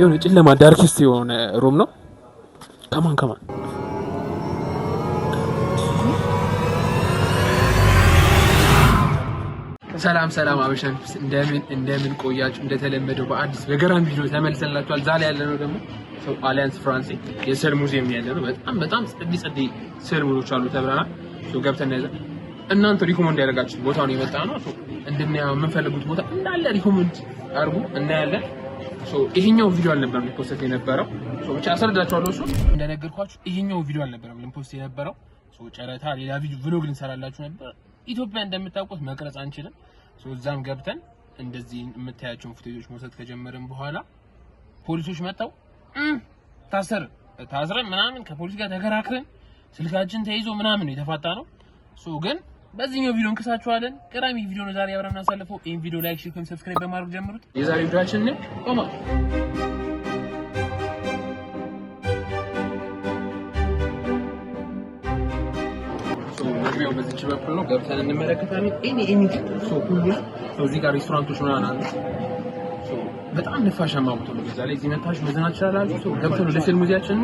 የሆነ ጨለማ ዳርክስት የሆነ ሩም ነው። ከማን ሰላም አበሻን እንደምን ቆያችሁ? እንደተለመደው በአዲስ በገራሚ ቪዲዮ ተመልሰንላችኋል። ዛሬ ያለነው ደግሞ አሊያንስ ፍራንሴ የስዕል ሙዚየም ያለነው በጣም ጸዲ ስዕል ሙዚየሞች አሉ ተብለናል። ገብተን ያዘ እናንተ ሪኮመንድ ያደርጋችሁት ቦታውን የመጣ ነው። እንድናየው የምንፈልጉት ቦታ እንዳለ ሪኮመንድ አድርጉ እናያለን። ይሄኛው ቪዲዮ አልነበረም ሊፖስት የነበረው ብቻ አስረዳችኋለሁ። እንደነገርኳችሁ ይሄኛው ቪዲዮ አልነበረም ሊፖስት የነበረው ጨረታ ሌላ ቪዲዮ ቭሎግ ልንሰራላችሁ ነበር። ኢትዮጵያ እንደምታውቁት መቅረጽ አንችልም። እዛም ገብተን እንደዚህ የምታያቸውን ፉቴጆች መውሰድ ከጀመረን በኋላ ፖሊሶች መጣው ታስረን ምናምን ከፖሊስ ጋር ተከራክረን ስልካችን ተይዞ ምናምን የተፋታ ነው። ግን በዚህኛው ቪዲዮ እንከሳችኋለን። ገራሚ ቪዲዮ ነው ዛሬ አብረን እናሳልፈው። ይሄን ቪዲዮ ላይክ፣ ሼር፣ ሰብስክራይብ በማድረግ ጀምሩት። የዛሬ ቪዲዮአችን ነው ቆማ ነው በዚህ በኩል ነው ገብተን እንመለከታለን። እኔ ሁሉ እዚህ ጋር ሬስቶራንቶች ምናምን አሉ። በጣም ነፋሻማ ቦታ ነው። በዛ ላይ እዚህ መታችሁ መዝናናት ትችላላችሁ። ገብተን ወደ ስዕል ሙዚየማችን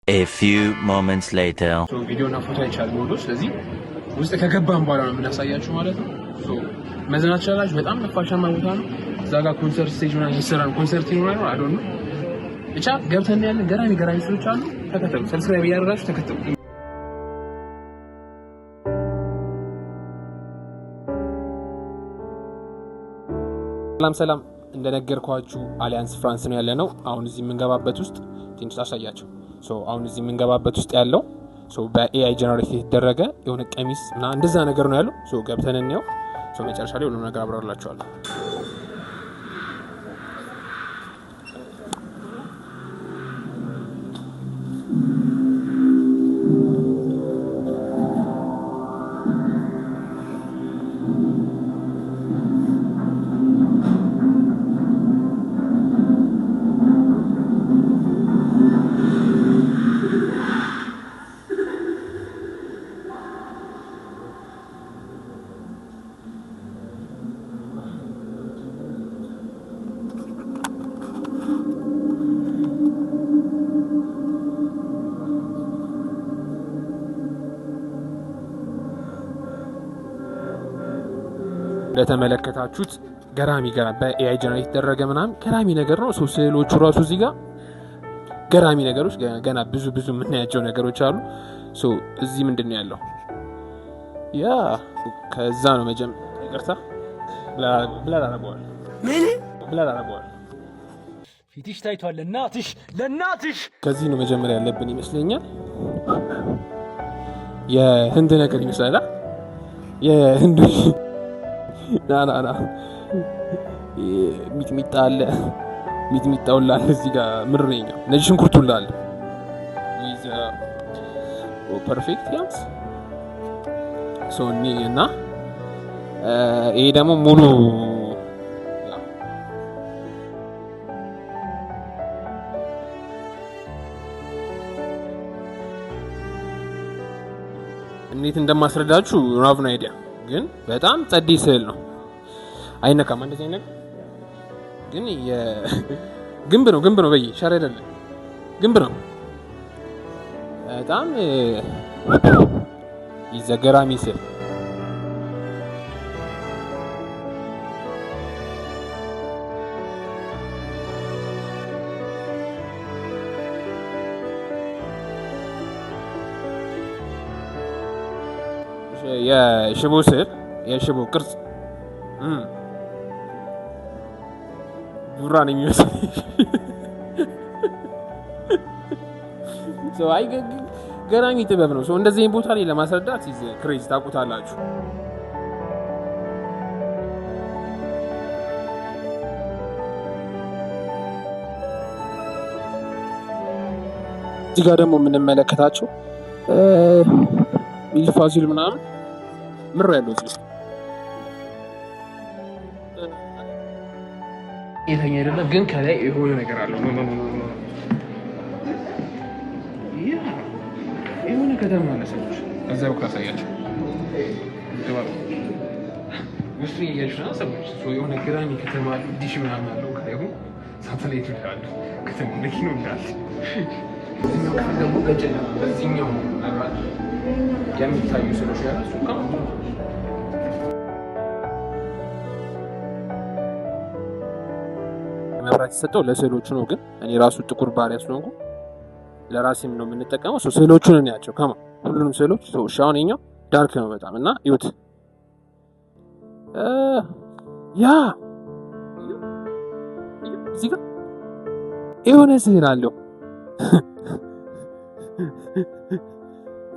A few moments later ቪዲዮና ፎቶ አይቻልም ወዶ። ስለዚህ ውስጥ ከገባን በኋላ ነው የምናሳያችሁ ማለት ነው። መዝናናት ትችላላችሁ። በጣም ነፋሻማ ቦታ ነው። እዛ ጋር ኮንሰርት ስቴጅ ምናምን ይሰራል። ኮንሰርት ይኖራል ነው አይደል? ብቻ ገብተን ያለን ገራሚ ስሎች አሉ። ተከተሉ። ሰብስክራይብ ያደርጋችሁ ተከተሉ። ሰላም እንደነገርኳችሁ አሊያንስ ፍራንስ ነው ያለነው። አሁን እዚህ የምንገባበት ውስጥ ትንሽ አሳያችሁ። አሁን እዚህ የምንገባበት ውስጥ ያለው በኤአይ ጀነሬት የተደረገ የሆነ ቀሚስ እና እንደዛ ነገር ነው ያለው። ገብተን እንየው። መጨረሻ ላይ ሁሉም ነገር አብራራላችኋለሁ። እንደተመለከታችሁት ገራሚ በኤአይ ጀነሬት የተደረገ ምናምን ገራሚ ነገር ነው። ስዕሎቹ ራሱ እዚህ ጋር ገራሚ ነገሮች ገና ብዙ የምናያቸው ነገሮች አሉ። እዚህ ምንድነው ያለው? ያ ከዛ ነው ይቅርታ ብላ አረጋዋል። ፊትሽ ታይቷል። ለናትሽ ከዚህ ነው መጀመሪያ ያለብን ይመስለኛል። የህንድ ነገር ይመስላል። የህንዱ ና ሚጥሚጣ አለ። ሚጥሚጣው አለ እዚህ ጋር ምርኛ ነጭ ሽንኩርቱ አለ። ዊዝ ፐርፌክት ያንስ ሶኒ እና ይሄ ደግሞ ሙሉ እንዴት እንደማስረዳችሁ ራቭን አይዲያ ግን በጣም ጸዲ ስዕል ነው። አይነካም እንደዚህ አይነካ ግን ግንብ ነው በይ ሻር አይደለም ግንብ ነው። በጣም ይዘገራሚ ስዕል የሽቦ ስዕል የሽቦ ቅርጽ ቡራን የሚመስል ገራሚ ጥበብ ነው። እንደዚህ ቦታ ላይ ለማስረዳት ክሬዝ ታውቁታላችሁ። እዚህ ጋር ደግሞ የምንመለከታቸው ፋሲል ምናምን ምር ያለው እዚህ የተኛ አይደለም ግን ከላይ የሆነ ነገር አለው። የሆነ ከተማ አለ ሰዎች እዛው ካሳያቸው ውስጡ እያየሽና ሰዎች የሆነ ግራሚ ከተማ ዲሽ ምናምን አለው ከደግሞ ሳተላይት ይላሉ ከተማ መኪና እንዳለ እዚህኛው ክፍል ደግሞ ገጭና በዚህኛው መብራት የሚታዩ ስሎች ያሉ ሱቃ መብራት የሰጠው ለስዕሎቹ ነው። ግን እኔ ራሱ ጥቁር ባሪያ ስለሆንኩ ለራሴም ነው የምንጠቀመው። ስዕሎቹን እንያቸው ከማ ሁሉንም ስዕሎች ሻውን የኛው ዳርክ ነው በጣም እና ይሁት ያ እዚህ ጋር የሆነ ስዕል አለው።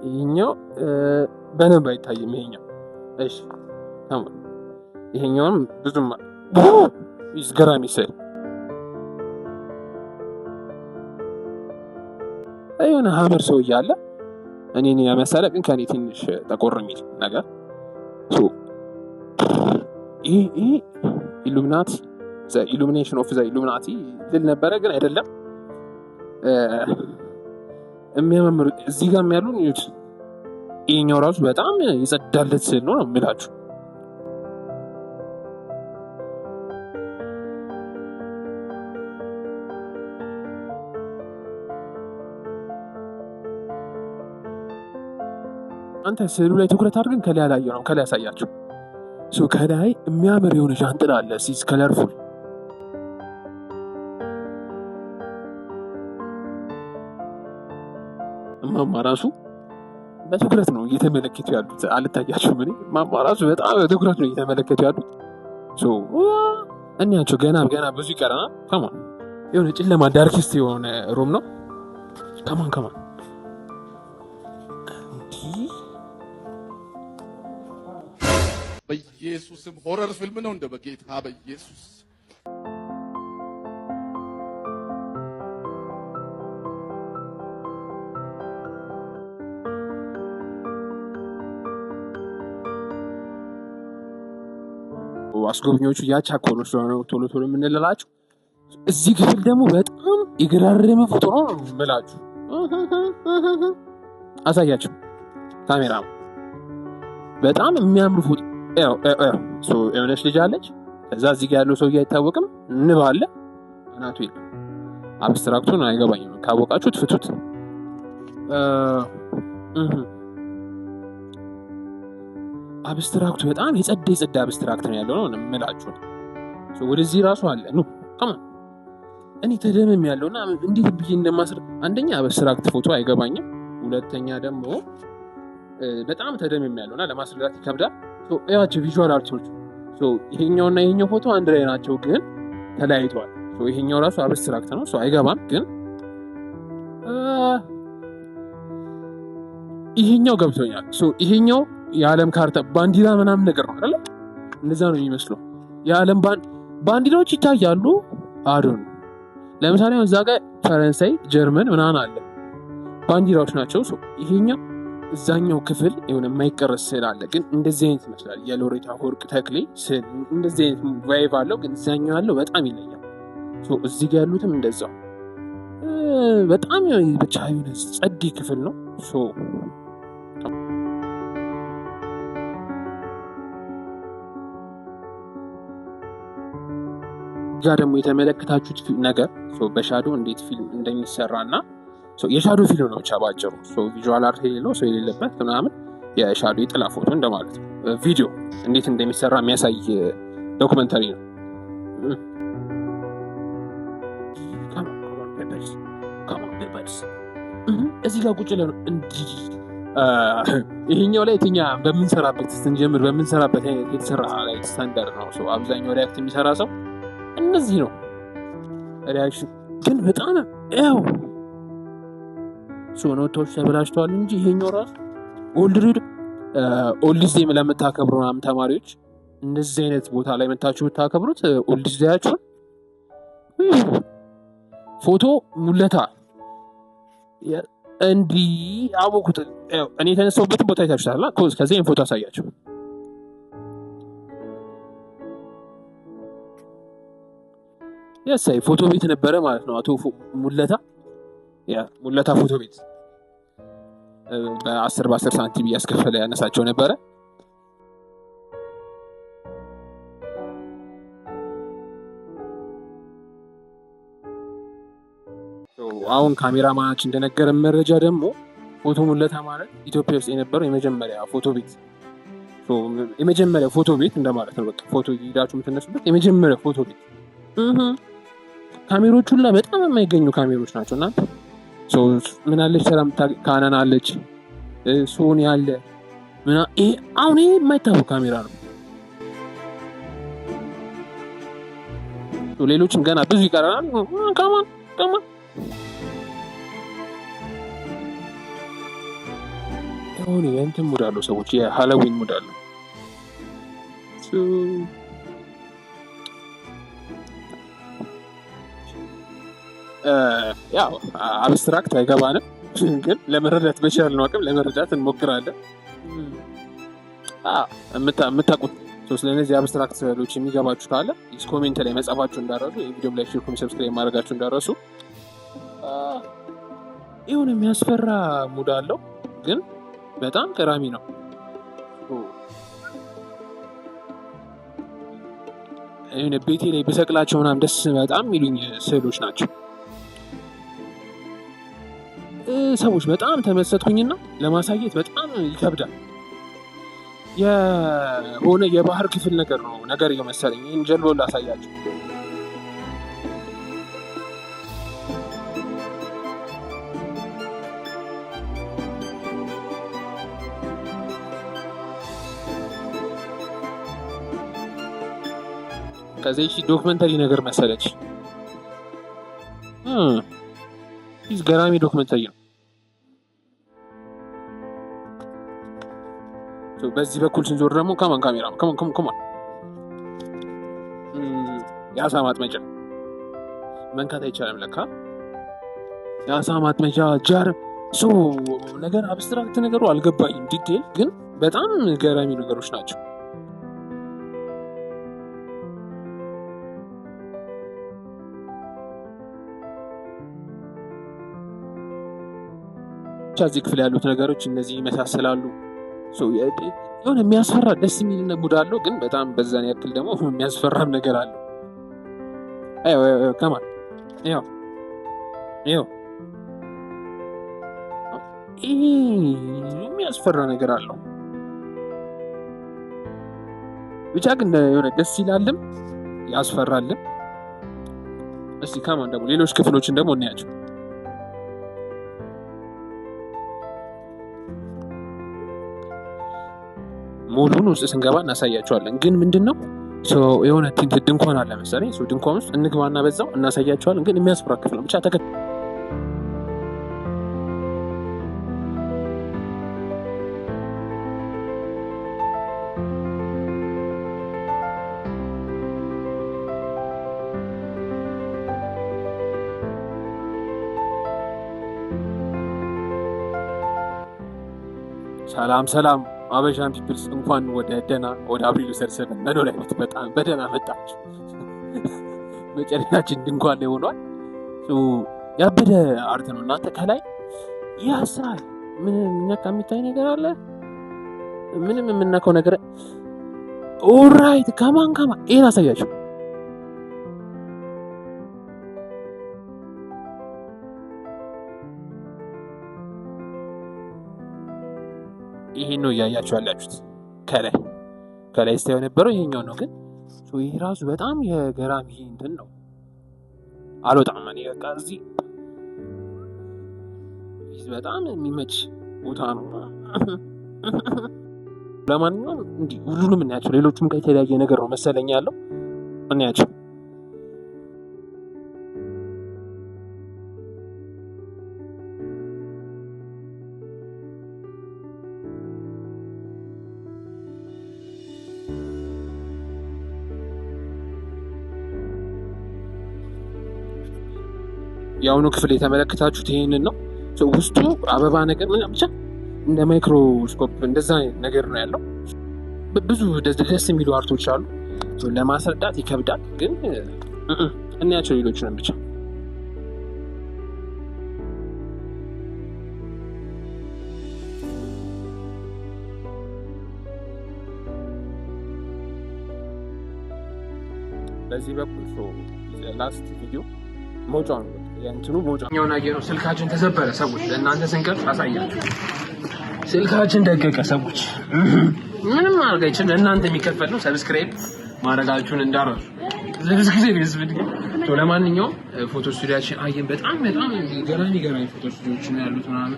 ይሄኛው በደንብ አይታይም። ይሄኛው እሺ ታማ ይሄኛውም ብዙም ይስገራሚ ስዕል የሆነ ሀመር ሰው እያለ እኔን ያመሰለ ግን ከኔ ትንሽ ጠቆር የሚል ነገር ይሄ ኢሉሚናቲ ኢሉሚኔሽን ኦፍ ኢሉሚናቲ ልል ነበረ ግን አይደለም። የሚያማምሩ እዚህ ጋር ያሉን ይሁት ይሄኛው ራሱ በጣም የጸዳለት ስዕል ነው የምላችሁ። አንተ ስዕሉ ላይ ትኩረት አድርገን ከላይ ያላየው ነው ከላይ ያሳያችሁ። ከላይ የሚያምር የሆነ ዣንጥላ አለ ሲስ ከለርፉል ማማ ራሱ በትኩረት ነው እየተመለከቱ ያሉት። አልታያችሁም? እኔ ማማ ራሱ በጣም በትኩረት ነው እየተመለከቱ ያሉት። እንያቸው ገና ብዙ ይቀረናል። ከማን የሆነ ጨለማ ዳርክስት የሆነ ሩም ነው። ከማን በኢየሱስም ሆረር ፊልም ነው እንደ በጌታ በኢየሱስ አስጎብኚዎቹ ያቻኮሉ ስለሆነ ቶሎ የምንላላችሁ። እዚህ ክፍል ደግሞ በጣም የገራረመ ፎቶ ነው የምላችሁ። አሳያችሁ ካሜራ በጣም የሚያምር ፎቶ የሆነች ልጅ አለች። ከዛ እዚህ ጋር ያለው ሰውዬ አይታወቅም። ንብ አለ አናቱ ይል አብስትራክቱን አይገባኝም። ካወቃችሁት ፍቱት። አብስትራክቱ በጣም የጸዳ አብስትራክት ነው ያለው ነው የምላችሁ። ወደዚህ ራሱ አለ ነው ከማን እኔ ተደመም ያለውና እንዴት ብዬ እንደማስር አንደኛ አብስትራክት ፎቶ አይገባኝም። ሁለተኛ ደግሞ በጣም ተደመም ያለውና ለማስረዳት ይከብዳል። ያቸው ቪዥዋል አርቶች ይሄኛውና ይሄኛው ፎቶ አንድ ላይ ናቸው ግን ተለያይተዋል። ይሄኛው ራሱ አብስትራክት ነው አይገባም። ግን ይሄኛው ገብቶኛል። ይሄኛው የዓለም ካርታ ባንዲራ ምናምን ነገር ነው አይደል? እንደዛ ነው የሚመስለው። የዓለም ባንዲራዎች ይታያሉ። አዶን ለምሳሌ እዛ ጋር ፈረንሳይ፣ ጀርመን ምናምን አለ ባንዲራዎች ናቸው። ይሄኛው እዛኛው ክፍል የሆነ የማይቀረስ ስዕል አለ ግን እንደዚህ አይነት ይመስላል። የሎሬት አፈወርቅ ተክሌ ስዕል እንደዚህ አይነት ቫይብ አለው ግን እዛኛው ያለው በጣም ይለያል። እዚህ ጋር ያሉትም እንደዛው በጣም ብቻ የሆነ ጸዲ ክፍል ነው። ጋር ደግሞ የተመለከታችሁት ነገር በሻዶ እንዴት ፊልም እንደሚሰራና የሻዶ ፊልም ነው ብቻ ባጭሩ። ቪዥዋል አርት የሌለው ሰው የሌለበት ምናምን የሻዶ የጥላ ፎቶ እንደማለት ነው። ቪዲዮ እንዴት እንደሚሰራ የሚያሳይ ዶክመንተሪ ነው። እዚህ ጋር ቁጭ ብለን እንዲህ ይሄኛው ላይ የትኛ በምንሰራበት ስንጀምር በምንሰራበት የተሰራ ላይ ስታንዳርድ ነው። አብዛኛው ሪያክት የሚሰራ ሰው እነዚህ ነው ሪያክሽን ግን በጣም ያው ኖቶች ተበላሽተዋል እንጂ ይሄኛው ራሱ ኦልዲስ ዴይ ለምታከብሩ ምናምን ተማሪዎች እንደዚህ አይነት ቦታ ላይ መታችሁ ብታከብሩት ኦልዲስ ዴያችሁን ፎቶ ሙለታ እንዲህ አወኩት። እኔ የተነሳሁበትን ቦታ አይታችኋል። ከዚህ ፎቶ አሳያችሁ። ያሳይ ፎቶ ቤት ነበረ ማለት ነው። አቶ ሙለታ ፎቶ ቤት በ10 ሳንቲም እያስከፈለ ያነሳቸው ነበረ። አሁን ካሜራማናችን እንደነገረን መረጃ ደግሞ ፎቶ ሙለታ ማለት ኢትዮጵያ ውስጥ የነበረው የመጀመሪያ ፎቶ ቤት እንደማለት ነው። በቃ ፎቶ ይዳችሁ የምትነሱበት የመጀመሪያ ፎቶ ቤት። ካሜሮቹ ሁላ በጣም የማይገኙ ካሜሮች ናቸው። እና ምን አለች ሰላም ካናን አለች ሶኒ አለ አሁን ይሄ የማይታወቅ ካሜራ ነው። ሌሎችም ገና ብዙ ይቀራል። ከማን የሆነ የእንትን ሙድ አለው ሰዎች የሃሎዊን ሙድ አለው። ያው አብስትራክት አይገባንም፣ ግን ለመረዳት በቻልነው አቅም ለመረዳት እንሞክራለን። የምታውቁት ስለነዚህ አብስትራክት ስዕሎች የሚገባችሁ ካለ ኮሜንት ላይ መጻፋችሁ እንዳረሱ፣ የቪዲዮ ላይ ሼር፣ ሰብስክራይብ ማድረጋችሁ እንዳረሱ። ይሁን የሚያስፈራ ሙድ አለው ግን በጣም ገራሚ ነው። ቤቴ ላይ ብሰቅላቸው ምናምን ደስ በጣም የሚሉኝ ስዕሎች ናቸው። ሰዎች በጣም ተመሰጥኩኝና ለማሳየት በጣም ይከብዳል። የሆነ የባህር ክፍል ነገር ነው ነገር እየመሰለኝ ይህን ጀልባው ላሳያቸው። ከዚህ ዶክመንተሪ ነገር መሰለች። ይህ ገራሚ ዶክመንተሪ ነው። በዚህ በኩል ስንዞር ደግሞ ከማን ካሜራ ነው? ከማን የአሳ ማጥመጃ መንካት አይቻልም ለካ። የአሳ ማጥመጃ ጃር ነገር አብስትራክት ነገሩ አልገባኝም ዲቴል፣ ግን በጣም ገራሚ ነገሮች ናቸው። እዚህ ክፍል ያሉት ነገሮች እነዚህ ይመሳሰላሉ። የሆነ የሚያስፈራ ደስ የሚል ሙድ አለው፣ ግን በጣም በዛን ያክል ደግሞ የሚያስፈራም ነገር አለው። ከማን የሚያስፈራ ነገር አለው። ብቻ ግን የሆነ ደስ ይላልም ያስፈራልም። እስቲ ከማን ደግሞ ሌሎች ክፍሎችን ደግሞ እናያቸው። ሙሉን ውስጥ ስንገባ እናሳያቸዋለን። ግን ምንድነው የሆነ ድንኳን አለ መሰለኝ። ድንኳን ውስጥ እንግባና በዛው እናሳያቸዋለን። ግን የሚያስፈራ ክፍል ነው። ብቻ ሰላም አበሻን ፒፕልስ እንኳን ወደ አብሪሉ ሰልሰለ መኖሪያ ቤት በጣም በደህና መጣችሁ። መጨረሻችን ድንኳን ላይ ሆኗል። ያበደ አርት ነው። እናንተ ከላይ ያሳል ምን ነካ የሚታይ ነገር አለ? ምንም የምነካው ነገር ኦራይት ከማን ይሄን አሳያችሁ። ይሄን ነው እያያችሁ ያላችሁት። ከላይ ስታዩ የነበረው ይሄኛው ነው። ግን ይሄ ራሱ በጣም የገራሚ እንትን ነው። አልወጣም እኔ በቃ እዚህ በጣም የሚመች ቦታ ነው። ለማንኛውም እንዲህ ሁሉንም እናያቸው። ሌሎቹም ጋር የተለያየ ነገር ነው መሰለኝ ያለው። እናያቸው። የአሁኑ ክፍል የተመለከታችሁት ይሄንን ነው። ውስጡ አበባ ነገር ምን ብቻ እንደ ማይክሮስኮፕ እንደዛ ነገር ነው ያለው። ብዙ ደስ የሚሉ አርቶች አሉ። ለማስረዳት ይከብዳል፣ ግን እናያቸው ሌሎቹንም ብቻ። በዚህ በኩል ላስት ቪዲዮ መውጫው ነው የእንትኑ ቦታኛው ነገር ነው። ስልካችን ተሰበረ ሰዎች፣ ለእናንተ ስንቀርጽ አሳያችሁ። ስልካችን ደቀቀ ሰዎች፣ ምንም ማድረግ አይችልም። ለእናንተ የሚከፈል ነው። ሰብስክራይብ ማድረጋችሁን እንዳረሱ ለብዙ ጊዜ ቢዝብድ ለማንኛውም ፎቶ ስቱዲዮችን አየን። በጣም ገራሚ ፎቶ ስቱዲዮች ነው ያሉት ምናምን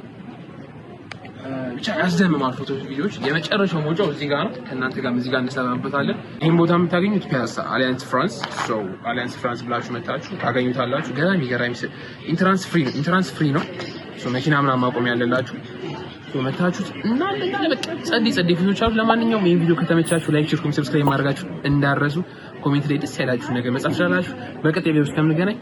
ብቻ ያስደምማል። ፎቶ ቪዲዮዎች የመጨረሻው ሞጫው እዚህ ጋር ነው። ከእናንተ ጋር እዚህ ጋር እንሰራበታለን። ይህን ቦታ የምታገኙት ፒያሳ አሊያንስ ፍራንስ። አሊያንስ ፍራንስ ብላችሁ መታችሁ ታገኙታላችሁ። ገራሚ ኢንትራንስ ፍሪ ነው። መኪና ምናምን ማቆም ያለላችሁ መታችሁት እና በቃ ጸዲ ቪዲዮዎች አሉ። ለማንኛውም ይህን ቪዲዮ ከተመቻችሁ ላይክ፣ ሼር፣ ሰብስክራይብ ማድረጋችሁ እንዳረሱ። ኮሜንት ላይ ደስ ያላችሁ ነገር መጻፍ ትችላላችሁ። በቀጣይ ቪዲዮ እስከምንገናኝ